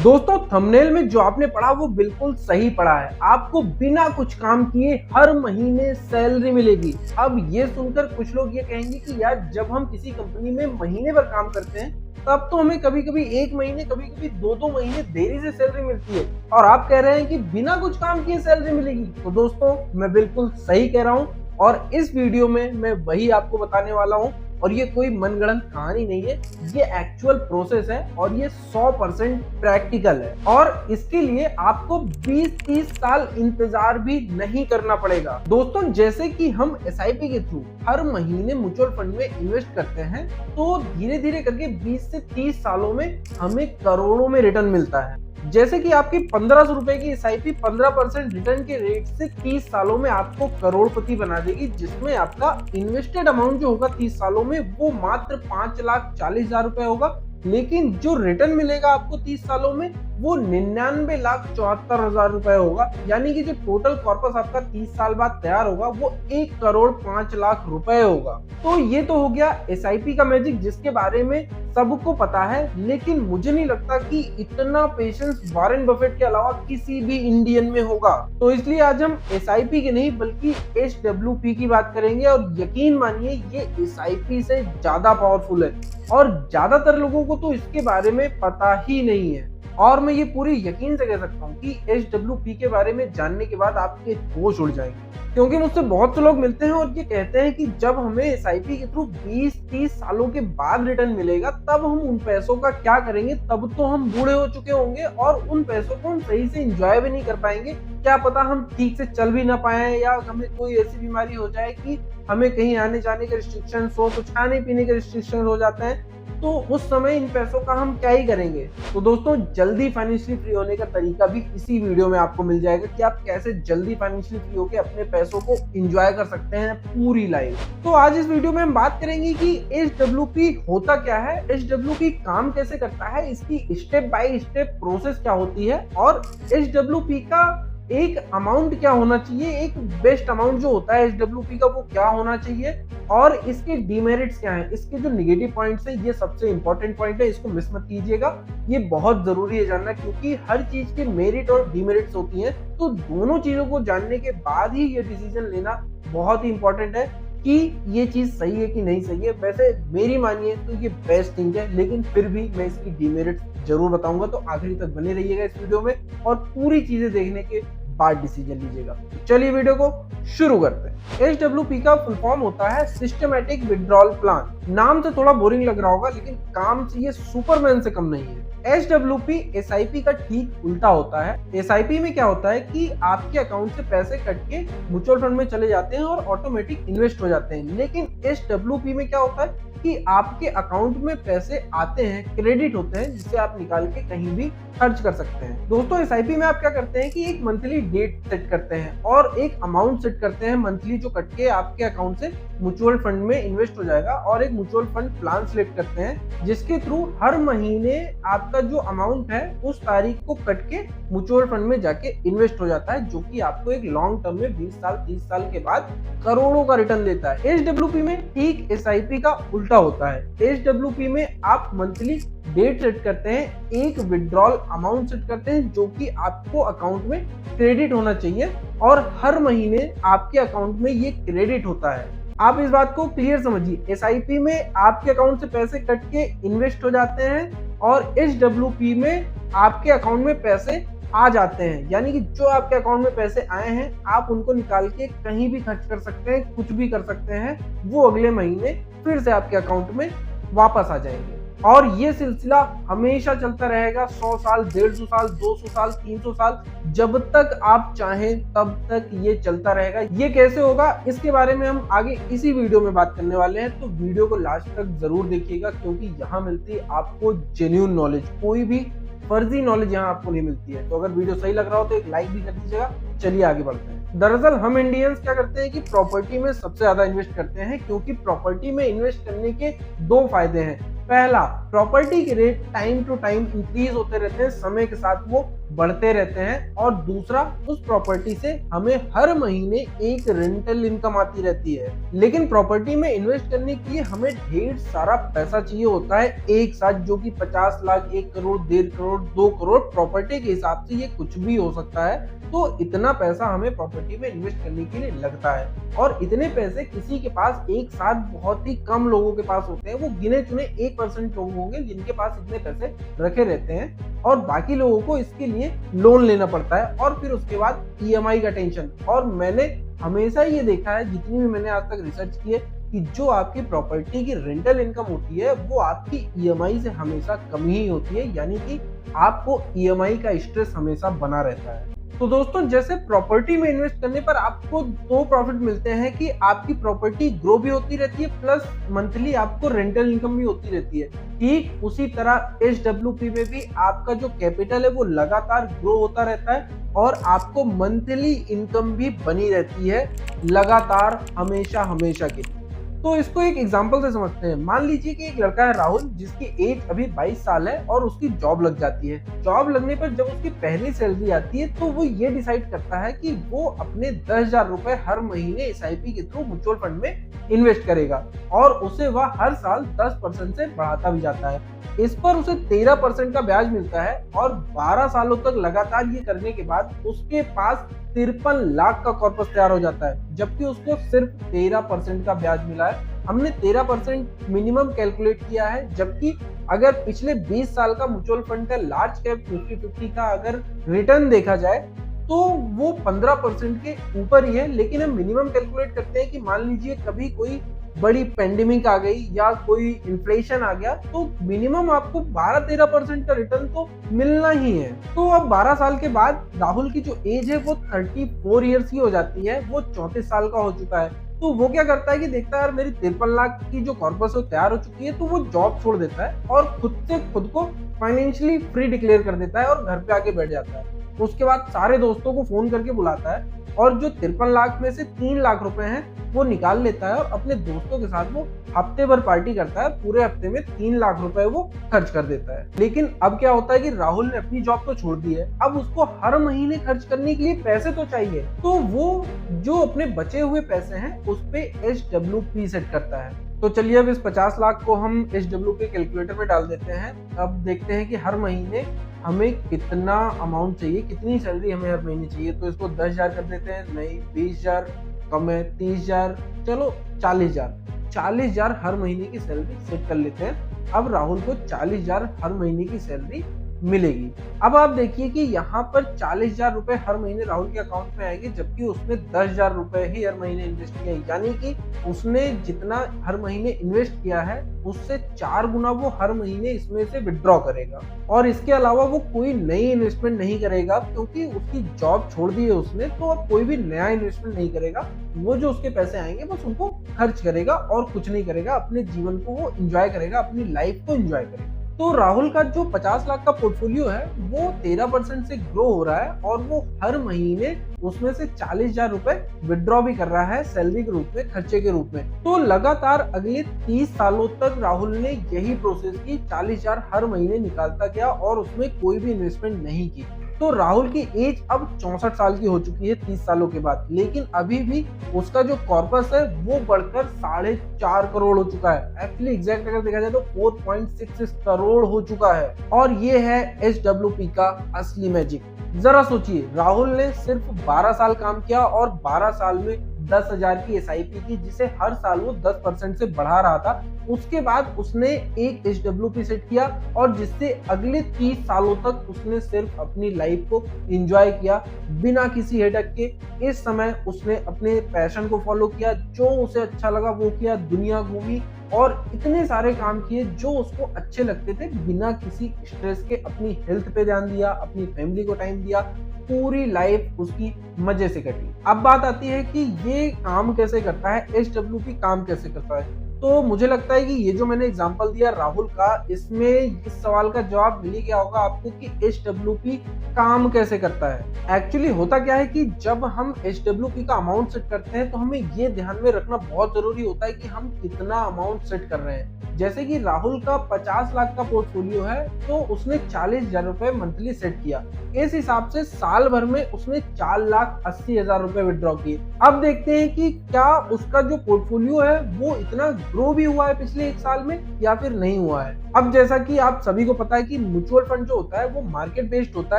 दोस्तों थंबनेल में जो आपने पढ़ा वो बिल्कुल सही पढ़ा है। आपको बिना कुछ काम किए हर महीने सैलरी मिलेगी। अब ये सुनकर कुछ लोग ये कहेंगे कि यार जब हम किसी कंपनी में महीने भर काम करते हैं तब तो हमें कभी कभी 1 महीने कभी कभी 2-2 महीने देरी से सैलरी मिलती है और आप कह रहे हैं कि बिना कुछ काम किए सैलरी मिलेगी। तो दोस्तों मैं बिल्कुल सही कह रहा हूँ और इस वीडियो में मैं वही आपको बताने वाला हूँ। और ये कोई मनगढ़ंत कहानी नहीं है, ये एक्चुअल प्रोसेस है और ये 100% प्रैक्टिकल है और इसके लिए आपको 20-30 साल इंतजार भी नहीं करना पड़ेगा। दोस्तों जैसे कि हम एसआईपी के थ्रू हर महीने म्यूचुअल फंड में इन्वेस्ट करते हैं तो धीरे धीरे करके 20 से 30 सालों में हमें करोड़ों में रिटर्न मिलता है। जैसे कि आपकी 1500 रुपए की एसआईपी 15% रिटर्न के रेट से 30 सालों में आपको करोड़पति बना देगी, जिसमें आपका इन्वेस्टेड अमाउंट जो होगा 30 सालों में वो मात्र 5,40,000 रुपए होगा, लेकिन जो रिटर्न मिलेगा आपको 30 सालों में वो 99,74,000 रुपए होगा। यानी कि जो टोटल कॉर्पस आपका 30 साल बाद तैयार होगा वो 1,05,00,000 रुपए होगा। तो ये तो हो गया एसआईपी का मैजिक जिसके बारे में सबको पता है, लेकिन मुझे नहीं लगता कि इतना पेशेंस वॉरेन बफेट के अलावा किसी भी इंडियन में होगा। तो इसलिए आज हम एसआईपी की नहीं बल्कि एचडब्ल्यूपी की बात करेंगे और यकीन मानिए ये एसआईपी से ज्यादा पावरफुल है और ज्यादातर लोगों को तो इसके बारे में पता ही नहीं है। और मैं ये पूरी यकीन से कह सकता हूँ कि एचडब्ल्यूपी के बारे में जानने के बाद आपके होश उड़ जाएंगे, क्योंकि मुझसे बहुत से लोग मिलते हैं और ये कहते हैं कि जब हमें एसआईपी के थ्रू 20-30 सालों के बाद रिटर्न मिलेगा तब हम उन पैसों का क्या करेंगे, तब तो हम बूढ़े हो चुके होंगे और उन पैसों को हम सही से एंजॉय भी नहीं कर पाएंगे। क्या पता हम ठीक से चल भी ना पाए या हमें कोई ऐसी बीमारी हो जाए कि हमें कहीं आने जाने के रिस्ट्रिक्शन हो, कुछ खाने पीने के रिस्ट्रिक्शन हो जाते हैं, तो उस समय इन पैसों का हम क्या ही करेंगे। तो दोस्तों जल्दी फाइनेंशियली फ्री होने का तरीका भी इसी वीडियो में आपको मिल जाएगा कि आप कैसे जल्दी फाइनेंशियली फ्री होकर अपने पैसों को एंजॉय कर सकते हैं पूरी लाइफ। तो आज इस वीडियो में हम बात करेंगे कि एचडब्ल्यूपी होता क्या है, एचडब्ल्यूपी काम कैसे करता है, इसकी स्टेप बाय स्टेप प्रोसेस क्या होती है और एचडब्ल्यूपी का एक अमाउंट क्या होना चाहिए, एक बेस्ट अमाउंट जो होता है एचडब्ल्यूपी का वो क्या होना चाहिए और इसके डीमेरिट्स क्या हैं, इसके जो नेगेटिव पॉइंट्स हैं ये सबसे इंपॉर्टेंट पॉइंट है, इसको मिस मत कीजिएगा। ये बहुत जरूरी है जानना क्योंकि हर चीज के मेरिट और डीमेरिट्स होती हैं, तो दोनों चीजों को जानने के बाद ही ये डिसीजन लेना बहुत ही इंपॉर्टेंट है कि ये चीज सही है कि नहीं सही है। वैसे मेरी मानिए तो ये बेस्ट थिंग है, लेकिन फिर भी मैं इसकी डीमेरिट्स जरूर बताऊंगा, तो आखिरी तक बने रहिएगा इस वीडियो में और पूरी चीजें देखने के बाद डिसीजन लीजिएगा। चलिए वीडियो को शुरू करते हैं। एचडब्ल्यूपी का फुल फॉर्म होता है सिस्टमैटिक विड्रॉल प्लान। नाम से थोड़ा बोरिंग लग रहा होगा लेकिन काम से ये सुपरमैन से कम नहीं है। एचडब्ल्यूपी एसआईपी का ठीक उल्टा होता है। एसआईपी में क्या होता है कि आपके अकाउंट से पैसे कट के म्यूचुअल फंड में चले जाते हैं और ऑटोमेटिक इन्वेस्ट हो जाते हैं, लेकिन एचडब्ल्यूपी में क्या होता है कि आपके अकाउंट में पैसे आते हैं, क्रेडिट होते हैं, जिसे आप निकाल के कहीं भी खर्च कर सकते हैं। दोस्तों एसआईपी में आप क्या करते हैं कि एक मंथली डेट सेट करते हैं और एक अमाउंट सेट करते हैं मंथली जो कट के आपके अकाउंट से म्यूचुअल फंड में इन्वेस्ट हो जाएगा और एक म्यूचुअल फंड प्लान सिलेक्ट करते हैं जिसके थ्रू हर महीने आपका जो अमाउंट है उस तारीख को कट के म्यूचुअल फंड में जाके इन्वेस्ट हो जाता है, जो कि आपको एक लॉन्ग टर्म में 20 साल 30 साल के बाद करोड़ों का रिटर्न देता है। एचडब्ल्यूपी में ठीक एसआईपी का उल्टा होता है। एचडब्ल्यूपी में आप मंथली डेट सेट करते हैं, एक विड्रॉल अमाउंट सेट करते हैं जो कि आपको अकाउंट में क्रेडिट होना चाहिए और हर महीने आपके अकाउंट में ये क्रेडिट होता है। आप इस बात को क्लियर समझिए, एसआईपी में आपके अकाउंट से पैसे कट के इन्वेस्ट हो जाते हैं और एचडब्ल्यूपी में आपके अकाउंट में पैसे आ जाते हैं, यानी कि जो आपके अकाउंट में पैसे आए हैं आप उनको निकाल के कहीं भी खर्च कर सकते हैं, कुछ भी कर सकते हैं, वो अगले महीने फिर से आपके अकाउंट में वापस आ जाएंगे और ये सिलसिला हमेशा चलता रहेगा। 100 साल, 150 साल, 200 साल, 300 साल, जब तक आप चाहें तब तक ये चलता रहेगा। ये कैसे होगा इसके बारे में हम आगे इसी वीडियो में बात करने वाले हैं, तो वीडियो को लास्ट तक जरूर देखिएगा क्योंकि यहाँ मिलती है आपको जेन्युइन नॉलेज, कोई भी फर्जी नॉलेज यहाँ आपको नहीं मिलती है। तो अगर वीडियो सही लग रहा हो तो एक लाइक भी कर दीजिएगा। चलिए आगे बढ़ते हैं। दरअसल हम इंडियंस क्या करते हैं कि प्रॉपर्टी में सबसे ज्यादा इन्वेस्ट करते हैं क्योंकि प्रॉपर्टी में इन्वेस्ट करने के दो फायदे हैं। पहला, प्रॉपर्टी के rate time to time increase होते रहते हैं, समय के साथ वो बढ़ते रहते हैं, और दूसरा उस प्रॉपर्टी से हमें हर महीने एक रेंटल इनकम आती रहती है। लेकिन प्रॉपर्टी में इन्वेस्ट करने के लिए हमें ढेर सारा पैसा चाहिए होता है एक साथ, जो कि 50 लाख, 1 करोड़, 1.5 करोड़, 2 करोड़, प्रॉपर्टी के हिसाब से ये कुछ भी हो सकता है। तो इतना पैसा हमें प्रॉपर्टी में इन्वेस्ट करने के लिए लगता है, और इतने पैसे किसी के पास एक साथ बहुत ही कम लोगों के पास होते हैं। वो गिने चुने 1% लोग होंगे जिनके पास इतने पैसे रखे रहते हैं, और बाकी लोगों को इसके लिए लोन लेना पड़ता है, और फिर उसके बाद ईएमआई का टेंशन। और मैंने हमेशा ये देखा है, जितनी भी मैंने आज तक रिसर्च की है, कि जो आपकी प्रॉपर्टी की रेंटल इनकम होती है वो आपकी ईएमआई से हमेशा कम ही होती है, यानी कि आपको ईएमआई का स्ट्रेस हमेशा बना रहता है। तो दोस्तों, जैसे प्रॉपर्टी में इन्वेस्ट करने पर आपको दो प्रॉफिट मिलते हैं कि आपकी प्रॉपर्टी ग्रो भी होती रहती है, प्लस मंथली आपको रेंटल इनकम भी होती रहती है। ठीक उसी तरह एसडब्ल्यूपी में भी आपका जो कैपिटल है वो लगातार ग्रो होता रहता है, और आपको मंथली इनकम भी बनी रहती है लगातार, हमेशा हमेशा के लिए। तो इसको एक एग्जांपल से समझते हैं। मान लीजिए कि एक लड़का है राहुल, जिसकी एज अभी 22 साल है, और उसकी जॉब लग जाती है। जॉब लगने पर जब उसकी पहली सैलरी आती है तो वो ये डिसाइड करता है कि वो अपने 10,000 रुपए हर महीने एसआईपी के थ्रू म्यूचुअल फंड में इन्वेस्ट करेगा, और उसे वह हर साल 10% से बढ़ाता भी जाता है। इस पर उसे 13% का ब्याज मिलता है, और 12 सालों तक लगातार ये करने के बाद उसके पास 53 लाख का कॉर्पस तैयार हो जाता है, जबकि उसको सिर्फ 13% का ब्याज मिला है। हमने 13% मिनिमम कैलकुलेट किया है, जबकि अगर पिछले 20 साल का म्यूचुअल फंड का लार्ज कैप 50-50 का अगर रिटर्न देखा जाए तो वो 15% के ऊपर ही है। लेकिन हम मिनिमम कैलकुलेट करते हैं कि मान लीजिए कभी कोई बड़ी पेंडेमिक आ गई या कोई इन्फ्लेशन आ गया, तो मिनिमम आपको 12-13% का रिटर्न तो मिलना ही है। तो अब 12 साल के बाद राहुल की जो एज है वो 34 ईयर्स की हो जाती है, वो 34 साल का हो चुका है। तो वो क्या करता है कि देखता है यार मेरी 53 लाख की जो कॉर्पस है तैयार हो चुकी है, तो वो जॉब छोड़ देता है और खुद से खुद को फाइनेंशियली फ्री डिक्लेयर कर देता है और घर पे आके बैठ जाता है। उसके बाद सारे दोस्तों को फोन करके बुलाता है, और जो 53 लाख में से 3 लाख रुपए हैं वो निकाल लेता है, और अपने दोस्तों के साथ वो हफ्ते भर पार्टी करता है। पूरे हफ्ते में 3 लाख रुपए वो खर्च कर देता है। लेकिन अब क्या होता है कि राहुल ने अपनी जॉब तो छोड़ दी है, अब उसको हर महीने खर्च करने के लिए पैसे तो चाहिए। तो वो जो अपने बचे हुए पैसे हैं उस पे एसडब्ल्यूपी सेट करता है। तो चलिए अब इस 50 लाख को हम एसडब्ल्यूपी कैलकुलेटर में डाल देते हैं। अब देखते हैं कि हर महीने हमें कितना अमाउंट चाहिए, कितनी सैलरी हमें हर महीने चाहिए। तो इसको 10,000 कर देते हैं, नहीं 20,000 कम है, 30,000, चलो 40,000। 40,000 हर महीने की सैलरी सेट कर लेते हैं। अब राहुल को 40,000 हर महीने की सैलरी मिलेगी। अब आप देखिए कि यहाँ पर 40,000 रुपए हर महीने राहुल के अकाउंट में आएंगे, जबकि उसने 10,000 रुपए ही हर महीने इन्वेस्ट किया है। यानी कि उसने जितना हर महीने इन्वेस्ट किया है उससे 4 गुना वो हर महीने इसमें से विड्रॉ करेगा। और इसके अलावा वो कोई नई इन्वेस्टमेंट नहीं करेगा, क्योंकि उसकी जॉब छोड़ दी है उसने, तो अब कोई भी नया इन्वेस्टमेंट नहीं करेगा। वो जो उसके पैसे आएंगे बस उनको खर्च करेगा और कुछ नहीं करेगा। अपने जीवन को वो एंजॉय करेगा, अपनी लाइफ को एंजॉय करेगा। तो राहुल का जो 50 लाख का पोर्टफोलियो है वो 13% से ग्रो हो रहा है, और वो हर महीने उसमें से 40,000 रुपए विड्रॉ भी कर रहा है सैलरी के रूप में, खर्चे के रूप में। तो लगातार अगले 30 सालों तक राहुल ने यही प्रोसेस की, 40,000 हर महीने निकालता गया और उसमें कोई भी इन्वेस्टमेंट नहीं की। तो राहुल की एज अब 64 साल की हो चुकी है 30 सालों के बाद, लेकिन अभी भी उसका जो कॉर्पस है वो बढ़कर 4.5 करोड़ हो चुका है। एक्चुअली एग्जैक्ट अगर देखा जाए तो 4.66 करोड़ हो चुका है। और ये है एसडब्ल्यूपी का असली मैजिक। जरा सोचिए, राहुल ने सिर्फ 12 साल काम किया और 12 साल में 10,000 की एसआईपी की, जिसे हर साल वो 10% से बढ़ा रहा था। उसके बाद उसने एक एसडब्ल्यूपी सेट किया, और जिससे अगले 30 सालों तक उसने सिर्फ अपनी लाइफ को एंजॉय किया बिना किसी हेडक के। इस समय उसने अपने पैशन को फॉलो किया, जो उसे अच्छा लगा वो किया, दुनिया घूमी और इतने सारे काम किए जो उसको अच्छे लगते थे, बिना किसी स्ट्रेस के। अपनी हेल्थ पे ध्यान दिया, अपनी फैमिली को टाइम दिया, पूरी लाइफ उसकी मजे से कटी। अब बात आती है कि ये काम कैसे करता है, एसडब्ल्यूपी काम कैसे करता है। तो मुझे लगता है कि ये जो मैंने एग्जांपल दिया राहुल का, इसमें इस सवाल का जवाब मिल ही गया होगा आपको कि एचडब्ल्यूपी काम कैसे करता है। एक्चुअली होता क्या है कि जब हम एचडब्ल्यूपी का अमाउंट सेट करते हैं तो हमें ये ध्यान में रखना बहुत जरूरी होता है कि हम कितना अमाउंट सेट कर रहे हैं। जैसे कि राहुल का 50 लाख का पोर्टफोलियो है तो उसने 40,000 रुपए मंथली सेट किया। इस हिसाब से साल भर में उसने 4,80,000 रुपए विड्रॉ किए। अब देखते हैं कि क्या उसका जो पोर्टफोलियो है वो इतना ग्रो भी हुआ है पिछले एक साल में या फिर नहीं हुआ है। अब जैसा कि आप सभी को पता है कि म्यूचुअल फंड जो होता है वो मार्केट बेस्ड होता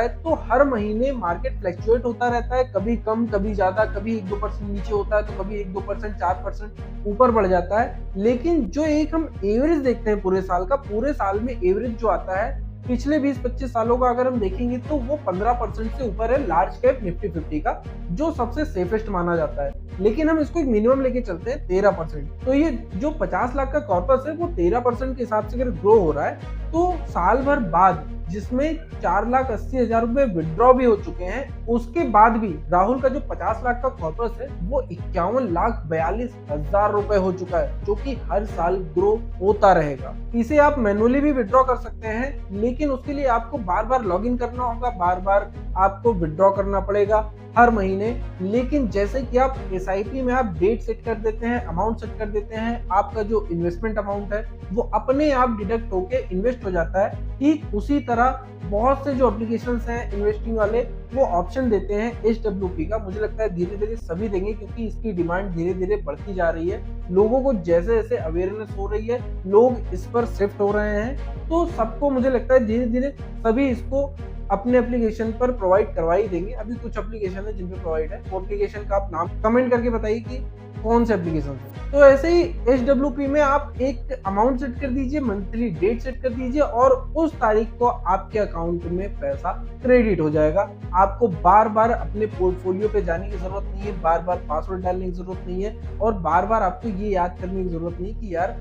है, तो हर महीने मार्केट फ्लक्चुएट होता रहता है, कभी कम कभी ज्यादा, कभी 1-2% नीचे होता है तो कभी 1-2% 4% ऊपर बढ़ जाता है। लेकिन जो एक हम एवरेज देखते हैं पूरे साल का, पूरे साल में एवरेज जो आता है पिछले 20-25 सालों का अगर हम देखेंगे तो वो 15% से ऊपर है लार्ज कैप निफ्टी 50 का, जो सबसे सेफेस्ट माना जाता है। लेकिन हम इसको एक मिनिमम लेके चलते हैं 13%। तो ये जो 50 लाख का कॉर्पस है वो 13% के हिसाब से अगर ग्रो हो रहा है तो साल भर बाद, जिसमें 4,80,000 रुपए विड्रॉ भी हो चुके हैं, उसके बाद भी राहुल का जो 50 लाख का कॉर्पस है वो 51,42,000 रुपए हो चुका है, जो कि हर साल ग्रो होता रहेगा। इसे आप मैनुअली भी विड्रॉ कर सकते हैं, लेकिन उसके लिए आपको बार बार लॉग इन करना होगा, बार बार आपको विड्रॉ करना पड़ेगा हर महीने। लेकिन जैसे कि आप एसआईपी में आप डेट सेट कर देते हैं, अमाउंट सेट कर देते हैं, आपका जो इन्वेस्टमेंट अमाउंट है वो अपने आप डिडक्ट होके इन्वेस्ट हो जाता है। ठीक उसी तरह बहुत से जो एप्लीकेशंस हैं इन्वेस्टिंग वाले, वो ऑप्शन देते हैं एचडब्ल्यूपी का। मुझे लगता है धीरे धीरे सभी देंगे, क्योंकि इसकी डिमांड धीरे धीरे बढ़ती जा रही है। लोगों को जैसे जैसे अवेयरनेस हो रही है, लोग इस पर शिफ्ट हो रहे हैं, तो सबको मुझे लगता है धीरे धीरे सभी इसको अपने एप्लीकेशन पर प्रोवाइड करवा ही देंगे। अभी कुछ एप्लीकेशन है जिन पे प्रोवाइड है, वो एप्लीकेशन का आप नाम कमेंट करके बताइए कि कौन से एप्लीकेशन है। तो ऐसे ही एचडब्ल्यूपी में आप एक अमाउंट सेट कर दीजिए, मंथली डेट सेट कर दीजिए, और उस तारीख को आपके अकाउंट में पैसा क्रेडिट हो जाएगा। आपको बार बार अपने पोर्टफोलियो पे जाने की जरूरत नहीं है, बार बार पासवर्ड डालने की जरूरत नहीं है, और बार बार आपको ये याद करने की जरूरत नहीं कि यार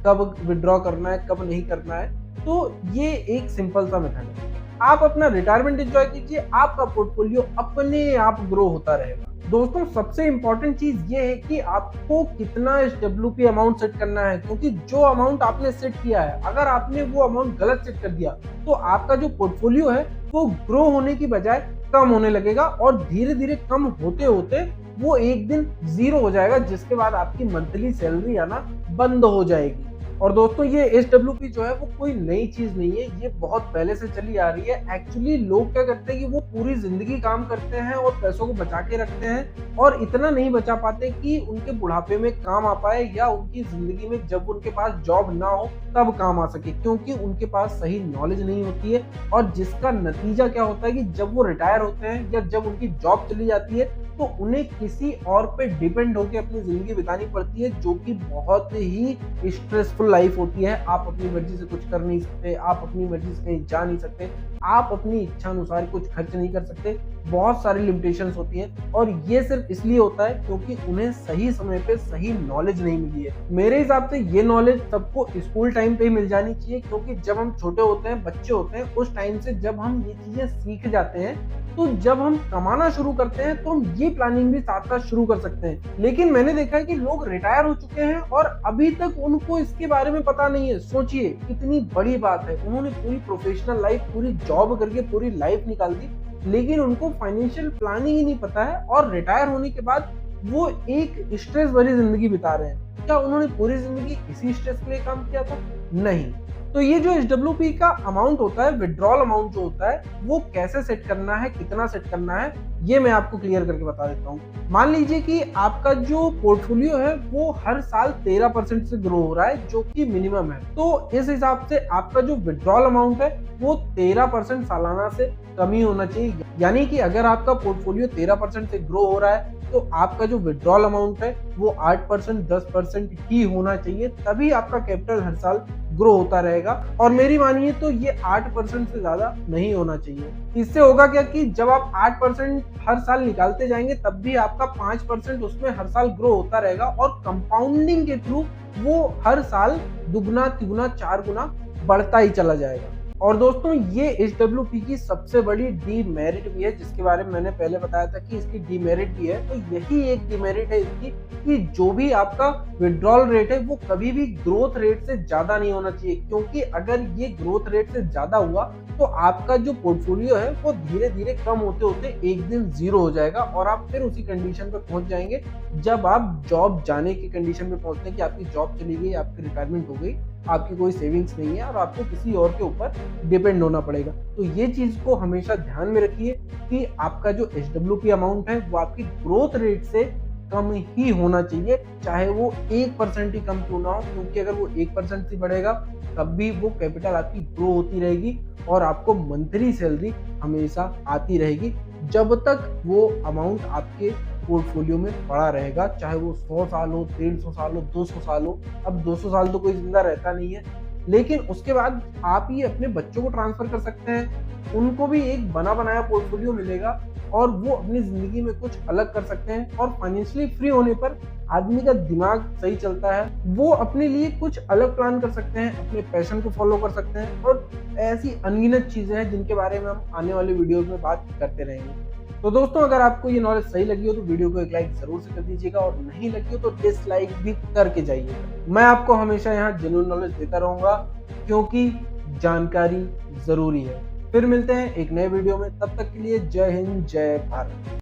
कब विड्रॉ करना है कब नहीं करना है। तो ये एक सिंपल सा मेथड है। आप अपना रिटायरमेंट एंजॉय कीजिए, आपका पोर्टफोलियो अपने आप ग्रो होता रहेगा। दोस्तों, सबसे इंपॉर्टेंट चीज ये है कि आपको कितना एचडब्ल्यूपी अमाउंट सेट करना है, क्योंकि जो अमाउंट आपने सेट किया है, अगर आपने वो अमाउंट गलत सेट कर दिया तो आपका जो पोर्टफोलियो है वो ग्रो होने की बजाय कम होने लगेगा, और धीरे धीरे कम होते होते वो एक दिन जीरो हो जाएगा, जिसके बाद आपकी मंथली सैलरी आना बंद हो जाएगी। और दोस्तों, ये एचडब्ल्यूपी जो है वो कोई नई चीज नहीं है, ये बहुत पहले से चली आ रही है। एक्चुअली लोग क्या करते हैं कि वो पूरी जिंदगी काम करते हैं और पैसों को बचा के रखते हैं, और इतना नहीं बचा पाते कि उनके बुढ़ापे में काम आ पाए, या उनकी जिंदगी में जब उनके पास जॉब ना हो तब काम आ सके, क्योंकि उनके पास सही नॉलेज नहीं होती है। और जिसका नतीजा क्या होता है कि जब वो रिटायर होते हैं या जब उनकी जॉब चली जाती है तो उन्हें किसी और पे डिपेंड होकर अपनी जिंदगी बितानी पड़ती है, जो कि बहुत ही स्ट्रेसफुल लाइफ होती है। आप अपनी मर्जी से कुछ कर नहीं सकते, आप अपनी मर्जी से कहीं जा नहीं सकते, आप अपनी इच्छा अनुसार कुछ खर्च नहीं कर सकते, बहुत सारी लिमिटेशंस होती हैं। और ये सिर्फ इसलिए होता है क्योंकि उन्हें सही समय पे सही नॉलेज नहीं मिली है। मेरे हिसाब से ये नॉलेज सबको स्कूल टाइम पे ही मिल जानी चाहिए, क्योंकि जब हम छोटे होते हैं, बच्चे होते हैं, उस टाइम से जब हम ये चीजें सीख जाते हैं, तो जब हम कमाना शुरू करते हैं तो हम ये प्लानिंग भी साथ साथ शुरू कर सकते हैं। लेकिन मैंने देखा है कि लोग रिटायर हो चुके हैं और अभी तक उनको इसके बारे में पता नहीं है। सोचिए कितनी बड़ी बात है, उन्होंने पूरी प्रोफेशनल लाइफ, पूरी जॉब करके पूरी लाइफ निकाल दी, लेकिन उनको फाइनेंशियल प्लानिंग ही नहीं पता है, और रिटायर होने के बाद वो एक स्ट्रेस भरी जिंदगी बिता रहे हैं। क्या उन्होंने पूरी जिंदगी इसी स्ट्रेस के लिए काम किया था? नहीं। तो ये जो एचडब्ल्यूपी का अमाउंट होता है, विड्रॉल अमाउंट जो होता है, वो कैसे सेट करना है, कितना सेट करना है, ये मैं आपको क्लियर करके बता देता हूँ। मान लीजिए कि आपका जो पोर्टफोलियो है वो हर साल 13% से ग्रो हो रहा है, जो कि मिनिमम है। तो इस हिसाब से आपका जो विड्रॉल अमाउंट है वो 13% सालाना से कम ही होना चाहिए। यानी कि अगर आपका पोर्टफोलियो 13% से ग्रो हो रहा है तो आपका जो विड्रॉल अमाउंट है वो 8%, 10% ही होना चाहिए, तभी आपका कैपिटल हर साल ग्रो होता रहेगा। और मेरी मानिए तो ये 8% से ज्यादा नहीं होना चाहिए। इससे होगा क्या कि जब आप 8% हर साल निकालते जाएंगे तब भी आपका 5% उसमें हर साल ग्रो होता रहेगा, और कंपाउंडिंग के थ्रू वो हर साल दुगना, तिगुना, 4 गुना बढ़ता ही चला जाएगा। और दोस्तों ये HWP की सबसे बड़ी डीमेरिट भी है, जिसके बारे में मैंने पहले बताया था कि इसकी डीमेरिट भी है। तो यही एक डीमेरिट है इसकी कि जो भी आपका विड्रॉल रेट है वो कभी भी ग्रोथ रेट से ज्यादा नहीं होना चाहिए, क्योंकि अगर ये ग्रोथ रेट से ज्यादा हुआ तो आपका जो पोर्टफोलियो है वो धीरे धीरे कम होते होते एक दिन जीरो हो जाएगा और आप फिर उसी कंडीशन पे पहुंच जाएंगे जब आप जॉब जाने की कंडीशन पे पहुंचते हैं कि आपकी जॉब चली गई, आपकी रिटायरमेंट हो गई, आपकी कोई सेविंग्स नहीं है और आपको किसी और के ऊपर डिपेंड होना पड़ेगा। तो ये चीज को हमेशा ध्यान में रखिए कि आपका जो HWP अमाउंट है वो आपकी ग्रोथ रेट से कम ही होना चाहिए, चाहे वो 1% ही कम क्यों ना हो, क्योंकि अगर वो 1% से बढ़ेगा तब भी वो कैपिटल आपकी ग्रो होती रहेगी और आपको मंथली सैलरी हमेशा आती रहेगी जब तक वो अमाउंट आपके पोर्टफोलियो में पड़ा रहेगा, चाहे वो 100 साल हो, 150 साल हो, 200 साल हो। अब 200 साल तो कोई जिंदा रहता नहीं है, लेकिन उसके बाद आप ये अपने बच्चों को ट्रांसफर कर सकते हैं, उनको भी एक बना बनाया पोर्टफोलियो मिलेगा और वो अपनी जिंदगी में कुछ अलग कर सकते हैं। और फाइनेंशियली फ्री होने पर आदमी का दिमाग सही चलता है, वो अपने लिए कुछ अलग प्लान कर सकते हैं, अपने पैशन को फॉलो कर सकते हैं और ऐसी अनगिनत चीजें हैं जिनके बारे में हम आने वाले वीडियोस में बात करते रहेंगे। तो दोस्तों अगर आपको ये नॉलेज सही लगी हो तो वीडियो को एक लाइक जरूर से कर दीजिएगा और नहीं लगी हो तो डिसलाइक भी करके जाइएगा। मैं आपको हमेशा यहाँ जेन्युइन नॉलेज देता रहूंगा क्योंकि जानकारी जरूरी है। फिर मिलते हैं एक नए वीडियो में, तब तक के लिए जय हिंद जय भारत।